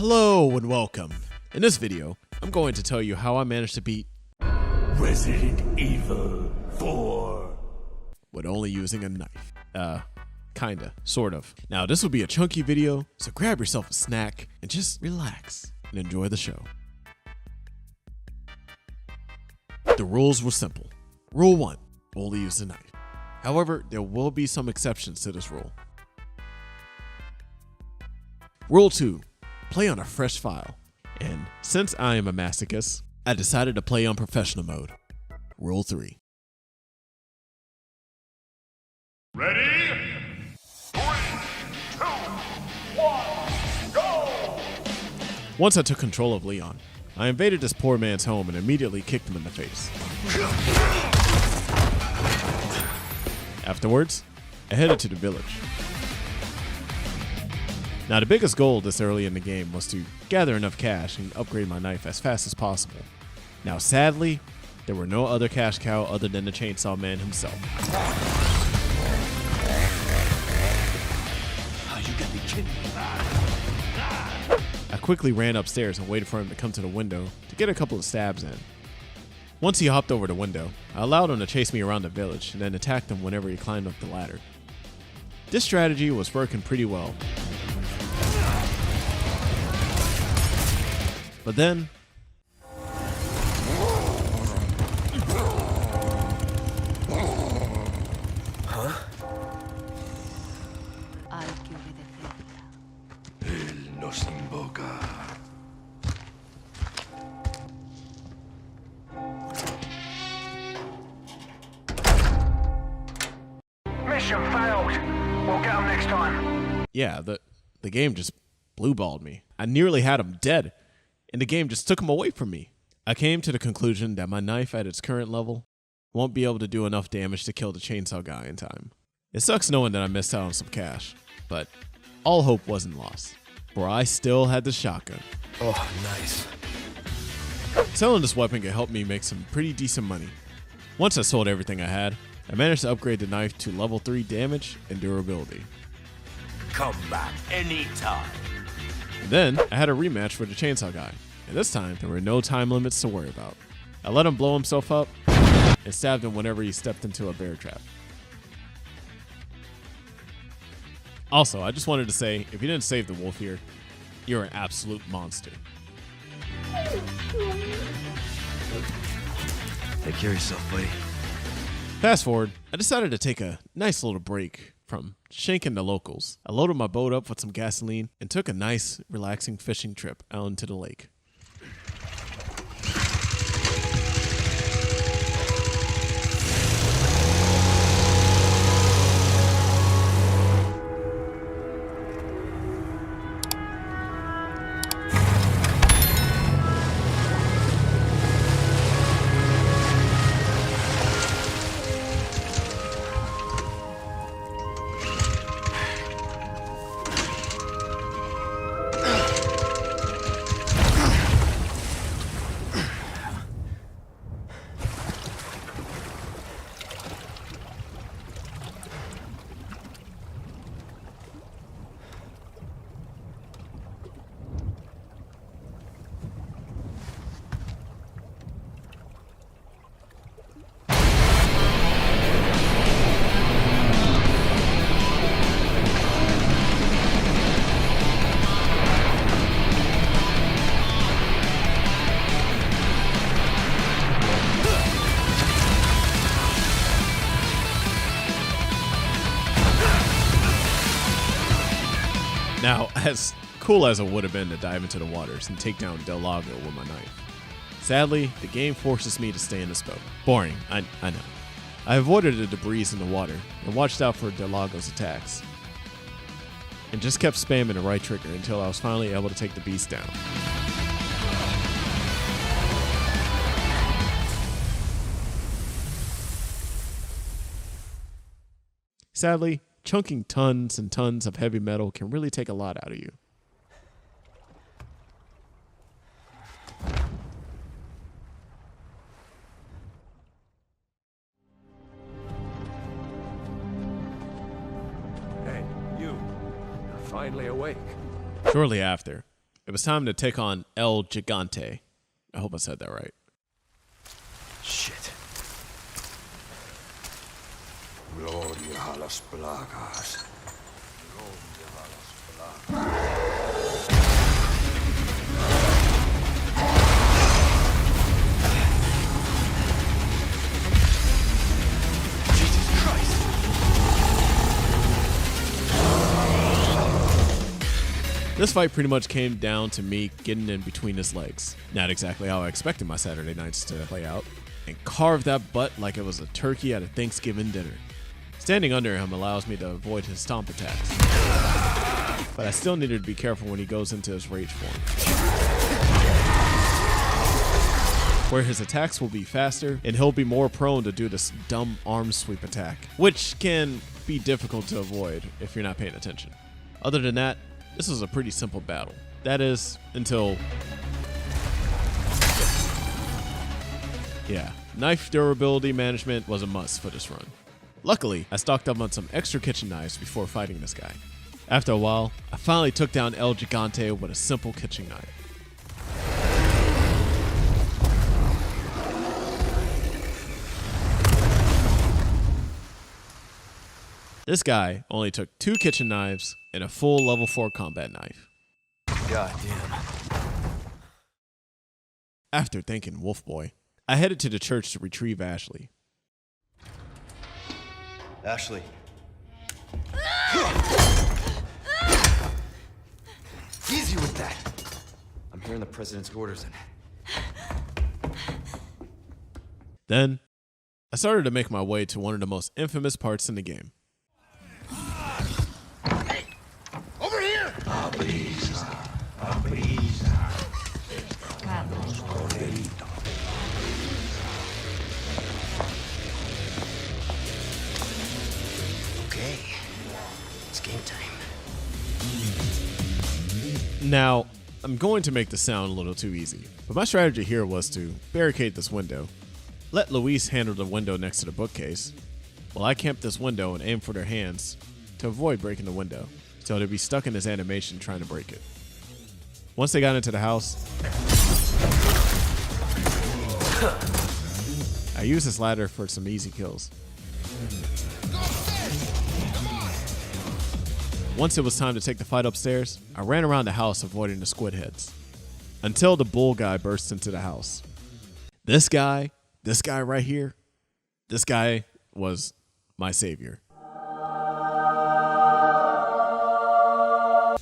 Hello and welcome. In this video, I'm going to tell you how I managed to beat Resident Evil 4 with only using a knife. Kinda, sort of. Now this will be a chunky video, so grab yourself a snack and just relax and enjoy the show. The rules were simple. Rule 1, only use a knife. However, there will be some exceptions to this rule. Rule 2, play on a fresh file. And since I am a masochist, I decided to play on professional mode. Rule 3. Ready? 3, 2, 1, go! Once I took control of Leon, I invaded this poor man's home and immediately kicked him in the face. Afterwards, I headed to the village. Now the biggest goal this early in the game was to gather enough cash and upgrade my knife as fast as possible. Now sadly, there were no other cash cow other than the chainsaw man himself. You got me kidding. I quickly ran upstairs and waited for him to come to the window to get a couple of stabs in. Once he hopped over the window, I allowed him to chase me around the village and then attacked him whenever he climbed up the ladder. This strategy was working pretty well. But then, Él nos invoca. Mission failed. We'll get him next time. yeah, the game just blue-balled me. I nearly had him dead, and the game just took him away from me. I came to the conclusion that my knife at its current level won't be able to do enough damage to kill the chainsaw guy in time. It sucks knowing that I missed out on some cash, but all hope wasn't lost, for I still had the shotgun. Oh, nice. Selling this weapon could help me make some pretty decent money. Once I sold everything I had, I managed to upgrade the knife to level 3 damage and durability. Come back anytime. And then I had a rematch for the chainsaw guy, and this time there were no time limits to worry about. I let him blow himself up and stabbed him whenever he stepped into a bear trap. Also, I just wanted to say, if you didn't save the wolf here, you're an absolute monster. Take care of yourself, buddy. Fast forward, I decided to take a nice little break from shanking the locals. I loaded my boat up with some gasoline and took a nice, relaxing fishing trip out into the lake. Now, as cool as it would have been to dive into the waters and take down Del Lago with my knife, sadly, the game forces me to stay in this boat. Boring, I know. I avoided the debris in the water and watched out for Del Lago's attacks, and just kept spamming the right trigger until I was finally able to take the beast down. Sadly, chunking tons and tons of heavy metal can really take a lot out of you. finally awake. Shortly after, It was time to take on El Gigante. I hope I said that right. Shit. Gloria a las plagas. Gloria a las plagas. Jesus Christ. This fight pretty much came down to me getting in between his legs. Not exactly how I expected my Saturday nights to play out. And carve that butt like it was a turkey at a Thanksgiving dinner. Standing under him allows me to avoid his stomp attacks. But I still needed to be careful when he goes into his rage form, where his attacks will be faster and he'll be more prone to do this dumb arm sweep attack, which can be difficult to avoid if you're not paying attention. Other than that, this was a pretty simple battle. That is, until... yeah, knife durability management was a must for this run. Luckily, I stocked up on some extra kitchen knives before fighting this guy. After a while, I finally took down El Gigante with a simple kitchen knife. This guy only took 2 kitchen knives and a full level 4 combat knife. God damn. After thanking Wolf Boy, I headed to the church to retrieve Ashley. Ashley. Easy with that. I'm hearing the president's orders in. Then, I started to make my way to one of the most infamous parts in the game. Over here! Okay, it's game time. Now, I'm going to make this sound a little too easy, but my strategy here was to barricade this window, let Luis handle the window next to the bookcase, while I camped this window and aimed for their hands to avoid breaking the window, so they'd be stuck in this animation trying to break it. Once they got into the house, I used this ladder for some easy kills. Once it was time to take the fight upstairs, I ran around the house avoiding the squid heads, until the bull guy burst into the house. This guy right here, this guy was my savior.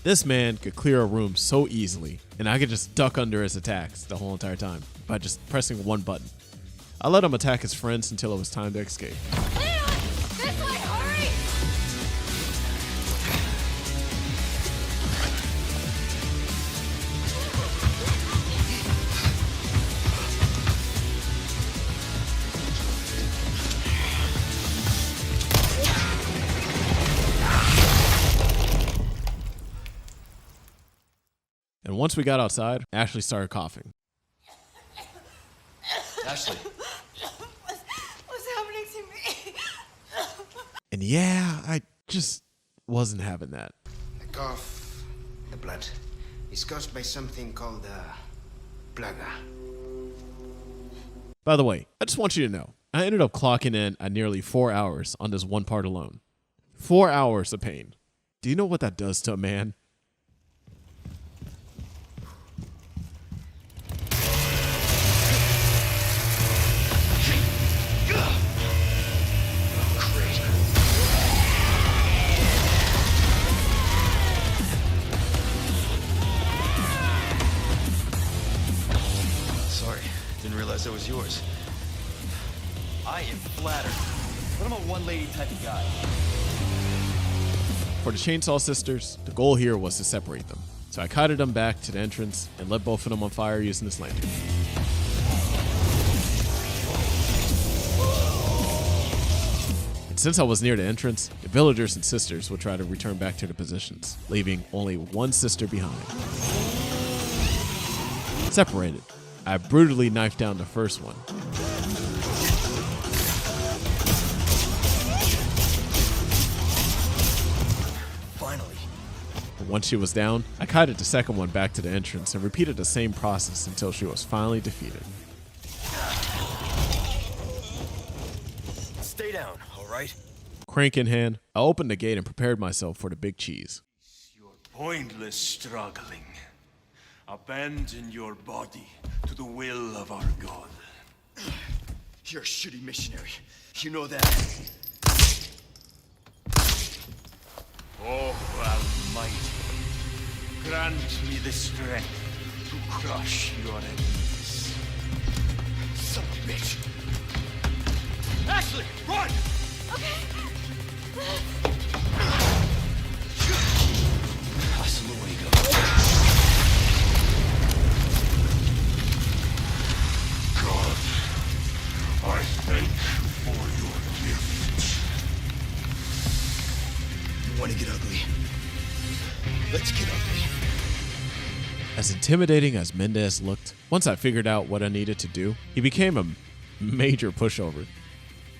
This man could clear a room so easily, and I could just duck under his attacks the whole entire time by just pressing one button. I let him attack his friends until it was time to escape. Leon! This way, hurry! And once we got outside, Ashley started coughing. Ashley. What's happening to me? And yeah, I just wasn't having that. The cough, the blood, is caused by something called plaga. By the way, I just want you to know, I ended up clocking in at nearly 4 hours on this one part alone. 4 hours of pain. Do you know what that does to a man? Sorry, didn't realize that was yours. I am flattered, but I'm a one-lady type of guy. For the Chainsaw Sisters, the goal here was to separate them. So I kited them back to the entrance and lit both of them on fire using this lantern. And since I was near the entrance, the villagers and sisters would try to return back to their positions, leaving only one sister behind. Separated, I brutally knifed down the first one. Once she was down, I kited the second one back to the entrance and repeated the same process until she was finally defeated. Stay down, all right? Crank in hand, I opened the gate and prepared myself for the big cheese. Your pointless struggling. Abandon your body to the will of our God. You're a shitty missionary. You know that? Oh, Almighty, grant me the strength to crush your enemies. Son of a bitch. Ashley, run! Hasta luego. God, I thank you for your gift. You want to get ugly? Let's get ugly. As intimidating as Mendez looked, once I figured out what I needed to do, he became a major pushover.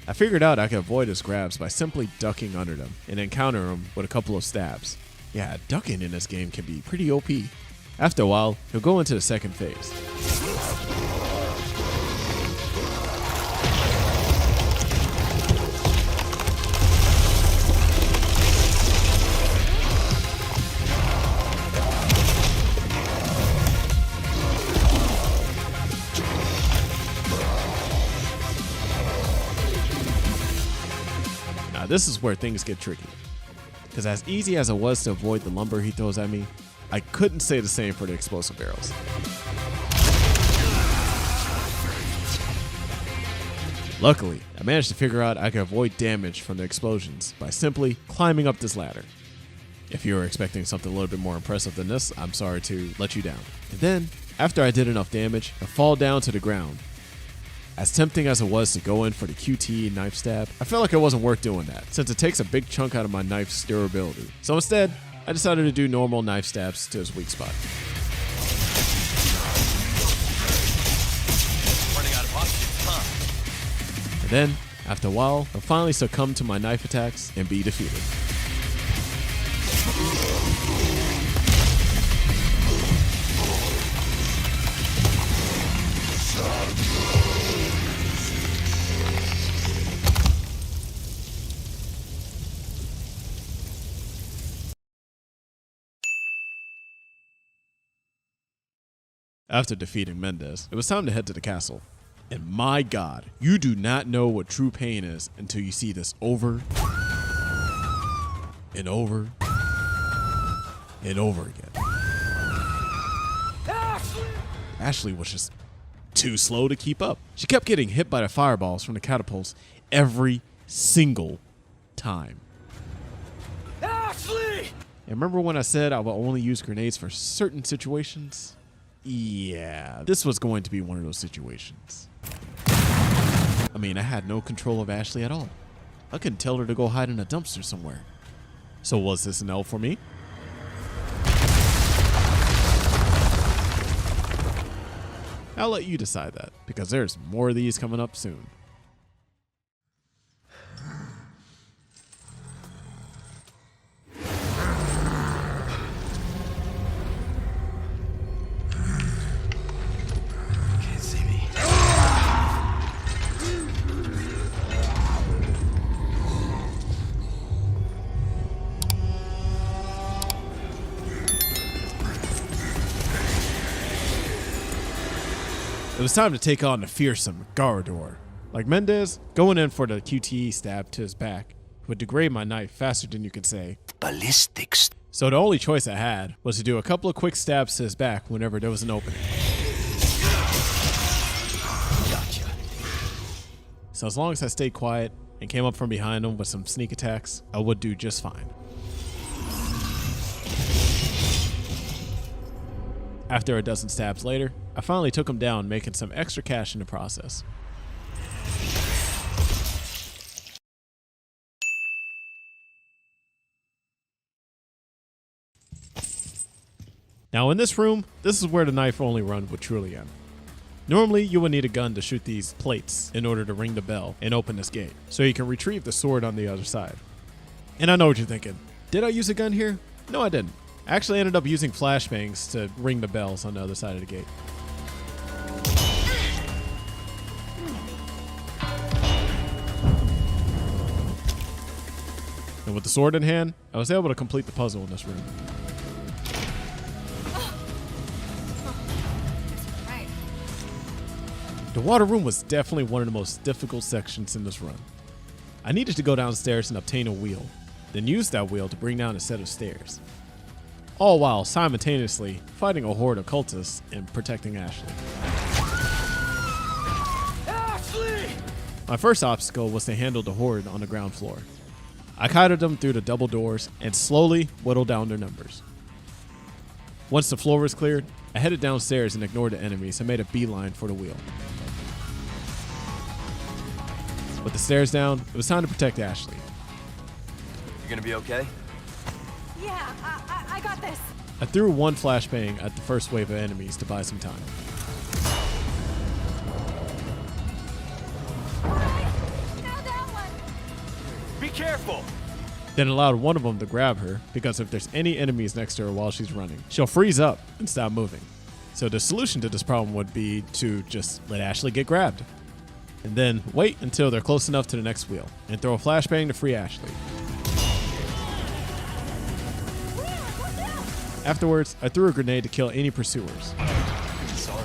I figured out I could avoid his grabs by simply ducking under them and then counter him with a couple of stabs. Yeah, ducking in this game can be pretty OP. After a while, he'll go into the second phase. This is where things get tricky, because as easy as it was to avoid the lumber he throws at me, I couldn't say the same for the explosive arrows. Luckily, I managed to figure out I could avoid damage from the explosions by simply climbing up this ladder. If you were expecting something a little bit more impressive than this, I'm sorry to let you down. And then, after I did enough damage, I fall down to the ground. As tempting as it was to go in for the QTE knife stab, I felt like it wasn't worth doing that, since it takes a big chunk out of my knife's durability. So instead, I decided to do normal knife stabs to his weak spot. Running out of options, huh? And then, after a while, I'll finally succumb to my knife attacks and be defeated. After defeating Mendez, it was time to head to the castle. And my God, you do not know what true pain is until you see this over and over and over again. Ashley was just too slow to keep up. She kept getting hit by the fireballs from the catapults every single time. Ashley! And remember when I said I will only use grenades for certain situations? Yeah, this was going to be one of those situations. I mean, I had no control of Ashley at all. I couldn't tell her to go hide in a dumpster somewhere. So was this an L for me? I'll let you decide that, because there's more of these coming up soon. Can't see me. It was time to take on the fearsome Garador. Like Mendez, going in for the QTE stab to his back would degrade my knife faster than you could say. Ballistics. So the only choice I had was to do a couple of quick stabs to his back whenever there was an opening. Gotcha. So as long as I stayed quiet and came up from behind him with some sneak attacks, I would do just fine. After a dozen stabs later, I finally took him down, making some extra cash in the process. Now in this room, this is where the knife only run would truly end. Normally, you would need a gun to shoot these plates in order to ring the bell and open this gate, so you can retrieve the sword on the other side. And I know what you're thinking. Did I use a gun here? No, I didn't. I actually ended up using flashbangs to ring the bells on the other side of the gate. And with the sword in hand, I was able to complete the puzzle in this room. Right. The water room was definitely one of the most difficult sections in this run. I needed to go downstairs and obtain a wheel, then use that wheel to bring down a set of stairs. All while simultaneously fighting a horde of cultists and protecting Ashley. Ashley! My first obstacle was to handle the horde on the ground floor. I kited them through the double doors and slowly whittled down their numbers. Once the floor was cleared, I headed downstairs and ignored the enemies and made a beeline for the wheel. With the stairs down, it was time to protect Ashley. You gonna be okay? Yeah, I got this. I threw one flashbang at the first wave of enemies to buy some time. Now that one. Be careful! Then allowed one of them to grab her, because if there's any enemies next to her while she's running, she'll freeze up and stop moving. So the solution to this problem would be to just let Ashley get grabbed. And then wait until they're close enough to the next wheel, and throw a flashbang to free Ashley. Afterwards, I threw a grenade to kill any pursuers. Sorry.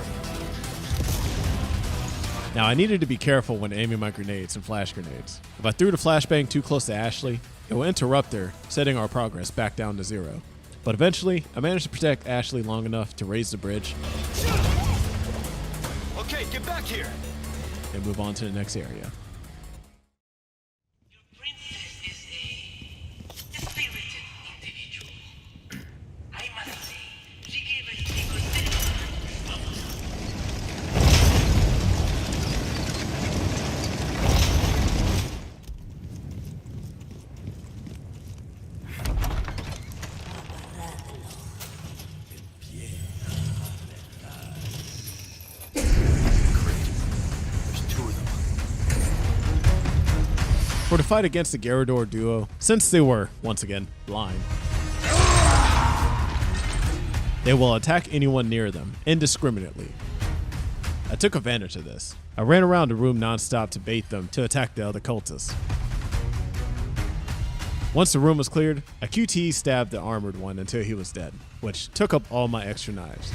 Now, I needed to be careful when aiming my grenades and flash grenades. If I threw the flashbang too close to Ashley, it will interrupt her, setting our progress back down to 0. But eventually, I managed to protect Ashley long enough to raise the bridge Okay, get back here! and move on to the next area. Your princess is a spirited individual. I must say, she gave us a considerable trouble. There's 2 of them. For the fight against the Garrador duo, since they were, once again, blind, they will attack anyone near them, indiscriminately. I took advantage of this. I ran around the room non-stop to bait them to attack the other cultists. Once the room was cleared, a QT stabbed the armored one until he was dead, which took up all my extra knives.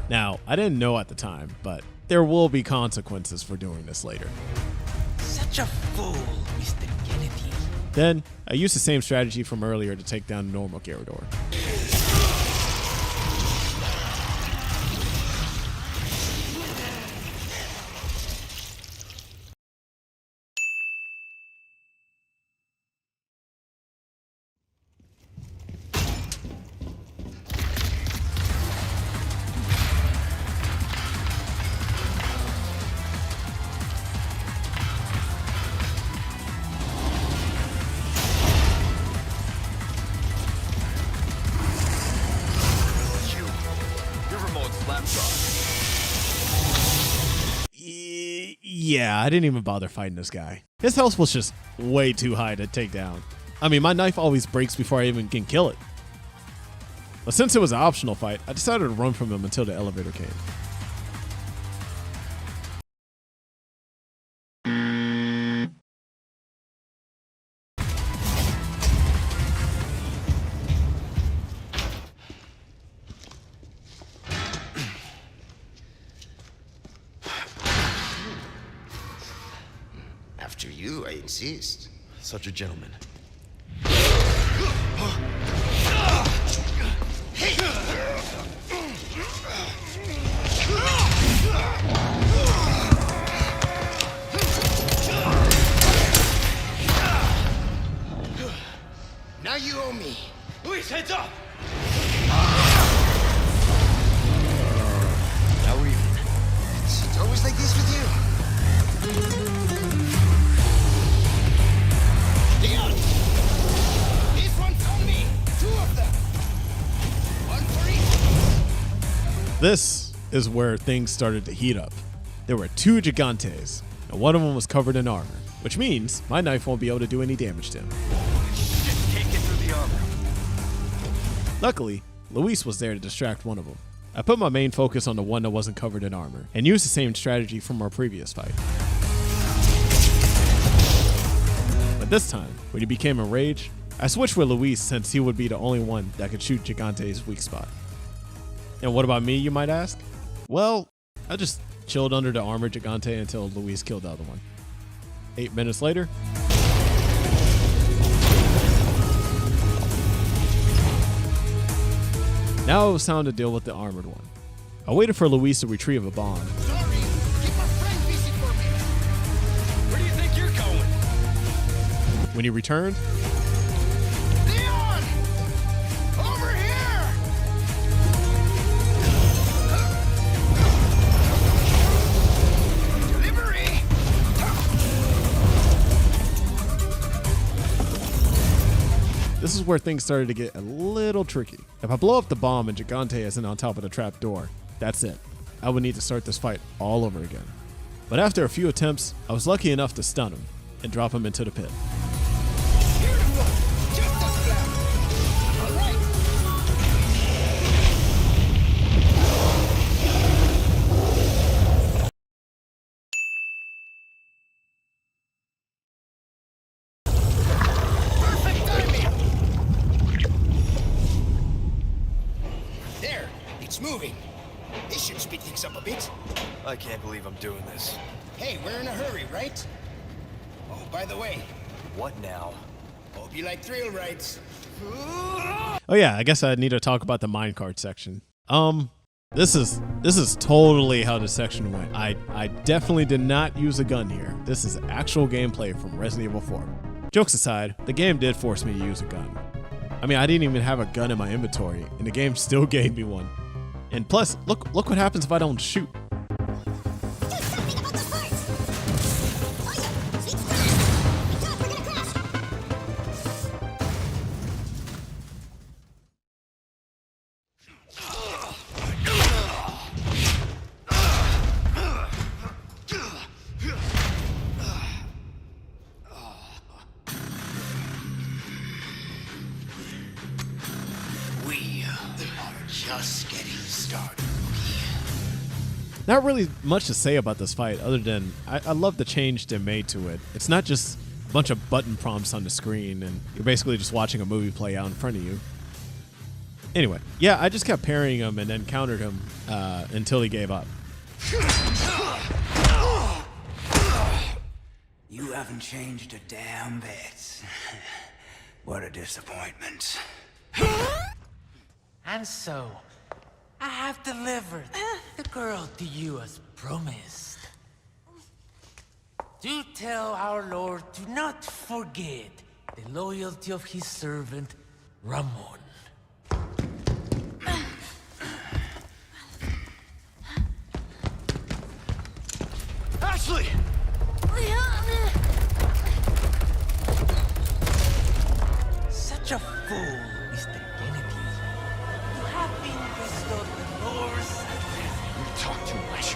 Now, I didn't know at the time, but there will be consequences for doing this later. Such a fool, Mr. Kennedy. Then, I used the same strategy from earlier to take down the normal Garrador. Yeah, I didn't even bother fighting this guy. His health was just way too high to take down. I mean, my knife always breaks before I even can kill it. But since it was an optional fight, I decided to run from him until the elevator came. After you, I insist. Such a gentleman. Now you owe me. Luis, heads up! Now we're even. It's always like this with you. Leon! This one's on me! 2 of them! One for each! This is where things started to heat up. there were 2 Gigantes, and one of them was covered in armor, which means my knife won't be able to do any damage to him. Shit, can't get through the armor. Luckily, Luis was there to distract one of them. I put my main focus on the one that wasn't covered in armor, and used the same strategy from our previous fight. But this time, when he became enraged, I switched with Luis since he would be the only one that could shoot Gigante's weak spot. And what about me, you might ask? Well, I just chilled under the armored Gigante until Luis killed the other one. 8 minutes later, now it was time to deal with the armored one. I waited for Luis to retrieve a bomb. Sorry, keep my friend busy for me. Where do you think you're going? When he returned, Leon! Over here! Delivery! this is where things started to get a little tricky. If I blow up the bomb and Gigante isn't on top of the trap door, that's it. I would need to start this fight all over again. But after a few attempts, I was lucky enough to stun him and drop him into the pit. Beautiful! Just as planned. All right. Perfect timing! There, it's moving. This should speed things up a bit. I can't believe I'm doing this. Hey, we're in a hurry, right? Oh, by the way, What now? hope you like thrill rides. Oh yeah, I guess I need to talk about the minecart section. This is totally how this section went. I definitely did not use a gun here. This is actual gameplay from Resident Evil 4. Jokes aside, the game did force me to use a gun. I mean, I didn't even have a gun in my inventory, and the game still gave me one. And plus, look what happens if I don't shoot. We are just getting started. Not really much to say about this fight other than I love the change they made to it. It's not just a bunch of button prompts on the screen and you're basically just watching a movie play out in front of you. Anyway, yeah, I just kept parrying him and then countered him until he gave up. You haven't changed a damn bit. What a disappointment. And so, I have delivered the girl to you as promised. Do tell our Lord to not forget the loyalty of his servant, Ramon. Ashley! Such a fool, Mr. Kennedy. You have been bestowed the Lord's You talk too much.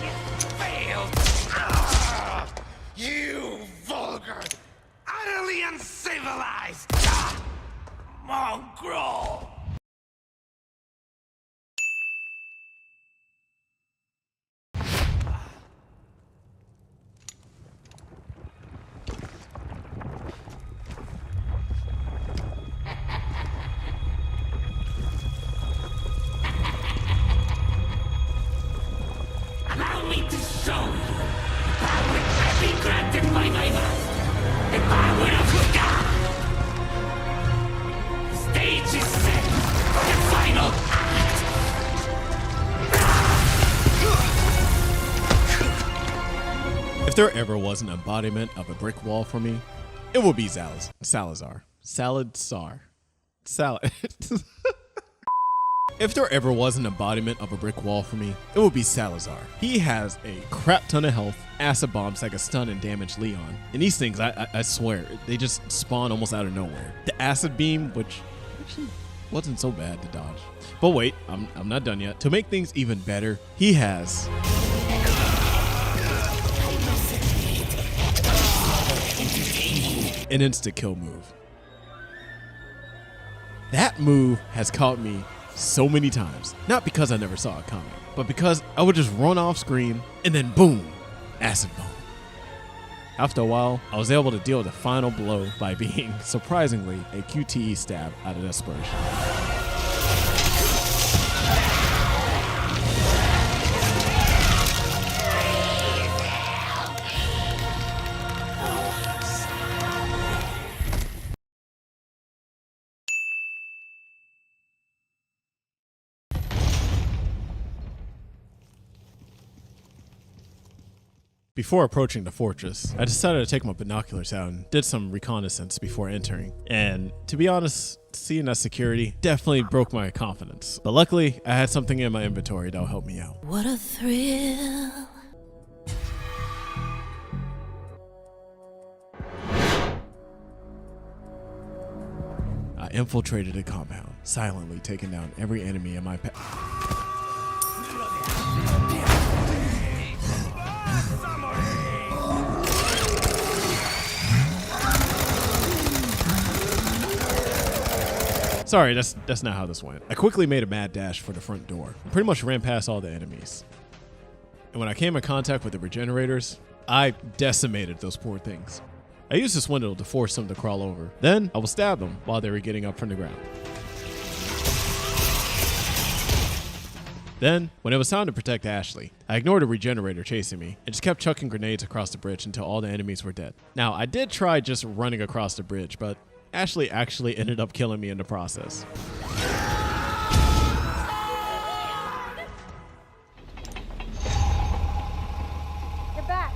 failed. You vulgar, utterly uncivilized mongrel. Allow me to show you the power I've been granted by my master. The power of God. The stage is set for the final act. If there ever was an embodiment of a brick wall for me, it would be Salazar. If there ever was an embodiment of a brick wall for me, it would be Salazar. He has a crap ton of health, acid bombs that can stun and damage Leon. And these things, I swear, they just spawn almost out of nowhere. The acid beam, which actually wasn't so bad to dodge. But wait, I'm not done yet. To make things even better, he has an insta-kill move. That move has caught me so many times. Not because I never saw it coming, but because I would just run off screen and then boom, acid bomb. After a while, I was able to deal with the final blow by being, surprisingly, a QTE stab out of desperation. Before approaching the fortress, I decided to take my binoculars out and did some reconnaissance before entering. And to be honest, seeing that security definitely broke my confidence. But luckily, I had something in my inventory that'll help me out. What a thrill. I infiltrated a compound, silently taking down every enemy in my path. Sorry, that's not how this went. I quickly made a mad dash for the front door and pretty much ran past all the enemies. And when I came in contact with the regenerators, I decimated those poor things. I used this window to force them to crawl over. Then I would stab them while they were getting up from the ground. Then, when it was time to protect Ashley, I ignored a regenerator chasing me and just kept chucking grenades across the bridge until all the enemies were dead. Now, I did try just running across the bridge, but Ashley actually ended up killing me in the process. You're back.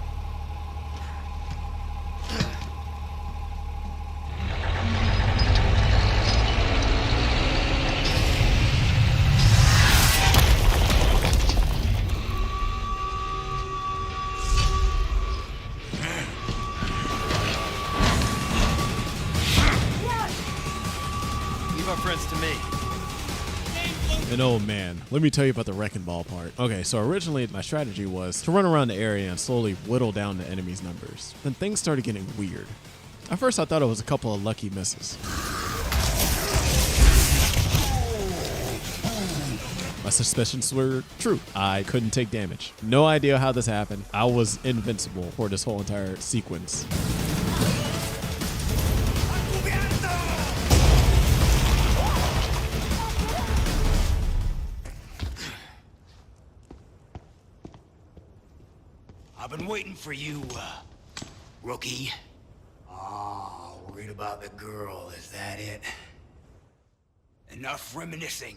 Leave our friends to me. And oh man, let me tell you about the wrecking ball part. Okay, so originally my strategy was to run around the area and slowly whittle down the enemy's numbers. Then things started getting weird. At first I thought it was a couple of lucky misses. My suspicions were true. I couldn't take damage. No idea how this happened. I was invincible for this whole entire sequence. I've been waiting for you, rookie. Oh, worried about the girl, is that it? Enough reminiscing.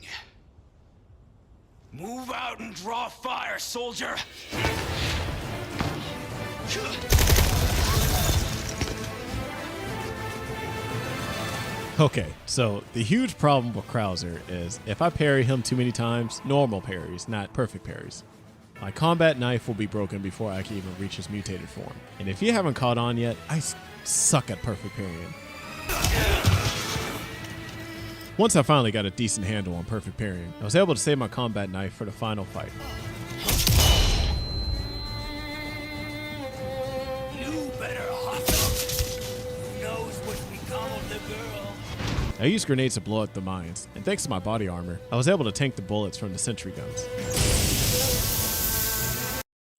Move out and draw fire, soldier! Okay, so the huge problem with Krauser is if I parry him too many times, normal parries, not perfect parries, my combat knife will be broken before I can even reach his mutated form. And if you haven't caught on yet, I suck at perfect parrying. Once I finally got a decent handle on perfect parrying, I was able to save my combat knife for the final fight. You better hop up. Who knows what's become of the girl? I used grenades to blow up the mines, and thanks to my body armor, I was able to tank the bullets from the sentry guns.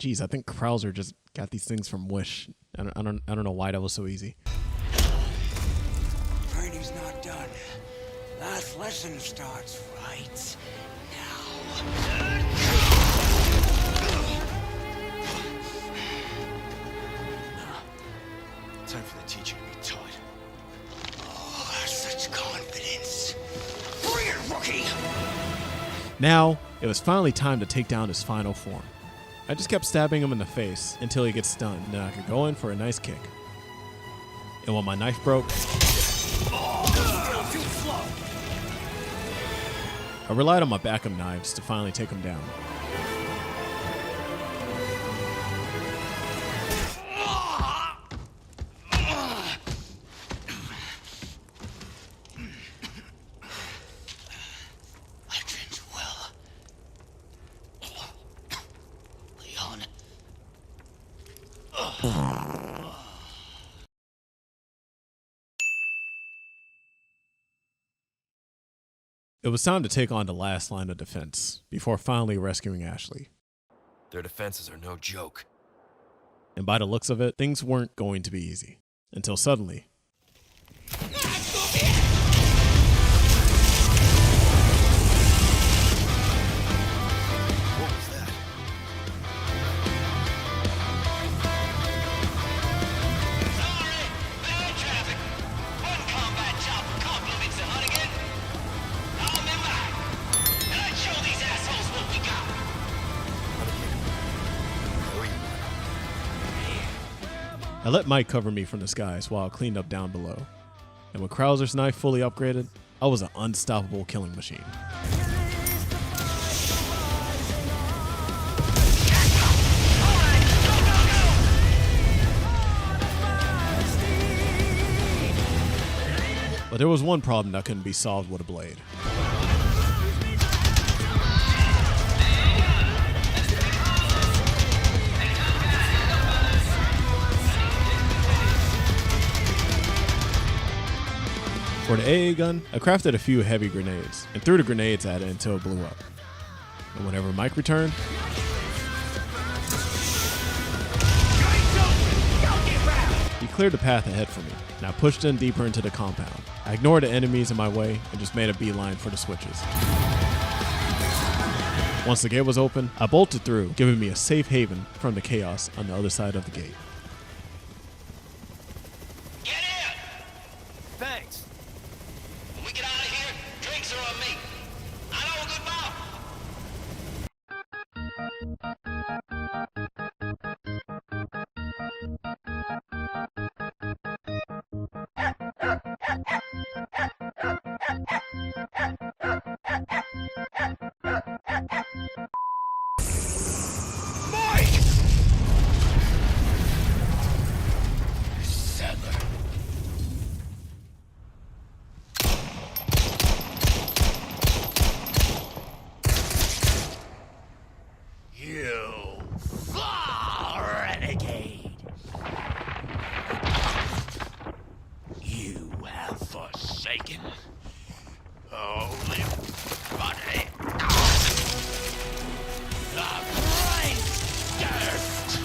Jeez, I think Krauser just got these things from Wish. I don't know why that was so easy. Training's not done. Last lesson starts right now. Time for the teacher to be taught. Oh, such confidence. Bring it, rookie! Now, it was finally time to take down his final form. I just kept stabbing him in the face until he gets stunned, and then I could go in for a nice kick. And when my knife broke, I relied on my backup knives to finally take him down. Leon. It was time to take on the last line of defense before finally rescuing Ashley. Their defenses are no joke. And by the looks of it, things weren't going to be easy. Until suddenly, What was that? Sorry, bad traffic. One combat chopper compliments the Hunnigan. I'll remember. And I'd show these assholes what we got. I let Mike cover me from the skies while I cleaned up down below. And with Krauser's knife fully upgraded, I was an unstoppable killing machine. But there was one problem that couldn't be solved with a blade. For the AA gun, I crafted a few heavy grenades and threw the grenades at it until it blew up. And whenever Mike returned, he cleared the path ahead for me, and I pushed in deeper into the compound. I ignored the enemies in my way and just made a beeline for the switches. Once the gate was open, I bolted through, giving me a safe haven from the chaos on the other side of the gate. Get in! Thanks. When we get out of here, drinks are on me. I know a good bar. You renegade! You have forsaken holy body of Christ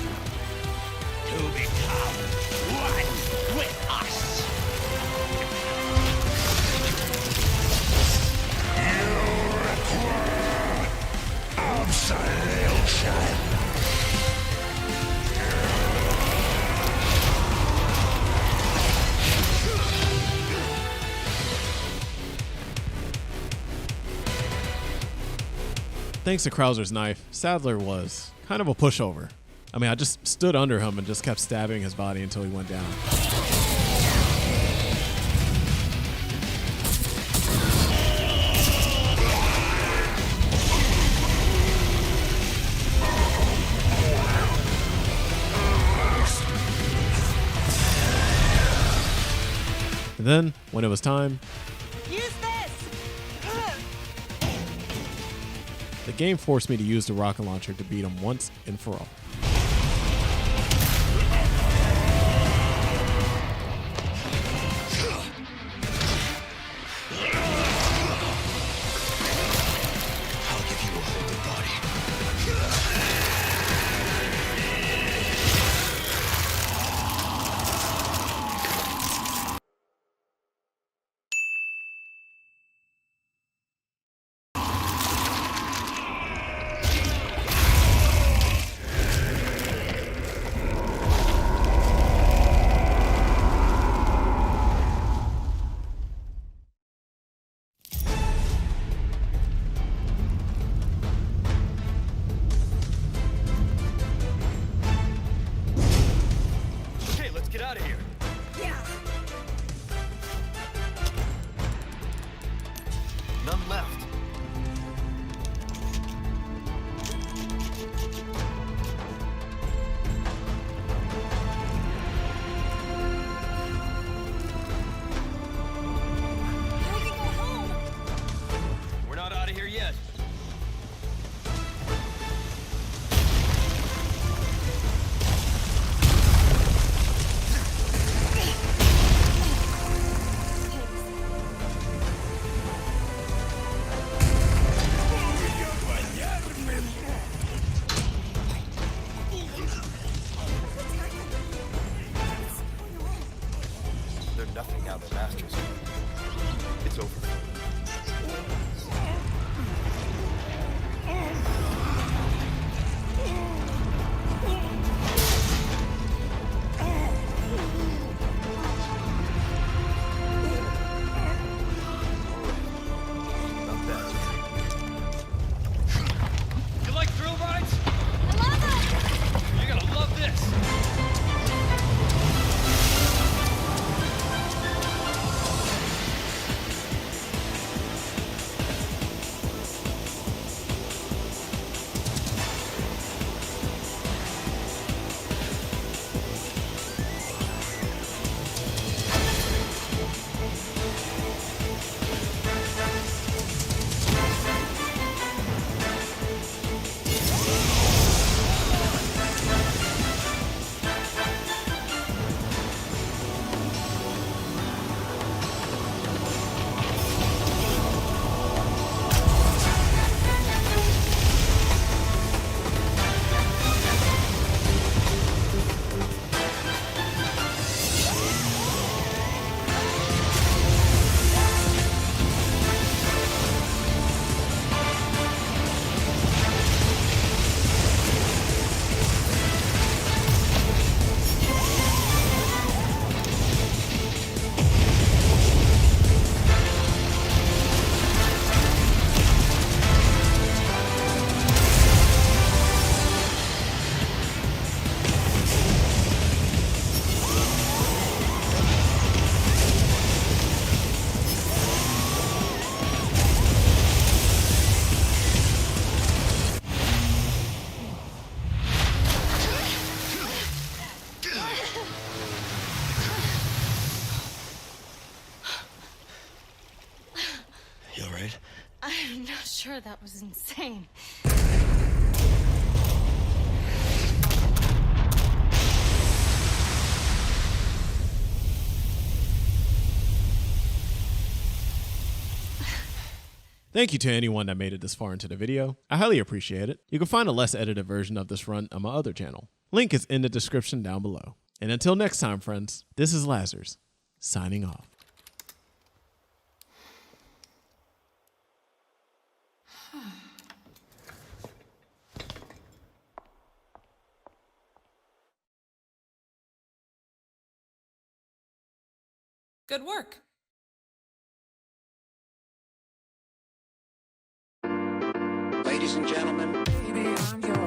to become one with us. Absolution. Thanks to Krauser's knife, Sadler was kind of a pushover. I mean, I just stood under him and just kept stabbing his body until he went down. And then, when it was time, Use this! the game forced me to use the rocket launcher to beat him once and for all. I'll give you a holy body. learned nothing now the Master's gone. It's over. Not bad. You like thrill rides? I love them! You're gonna love this. You alright? I'm not sure, that was insane. Thank you to anyone that made it this far into the video. I highly appreciate it. You can find a less edited version of this run on my other channel. Link is in the description down below. And until next time, friends, this is Lazarus, signing off. Good work. Ladies and gentlemen, Baby, I'm your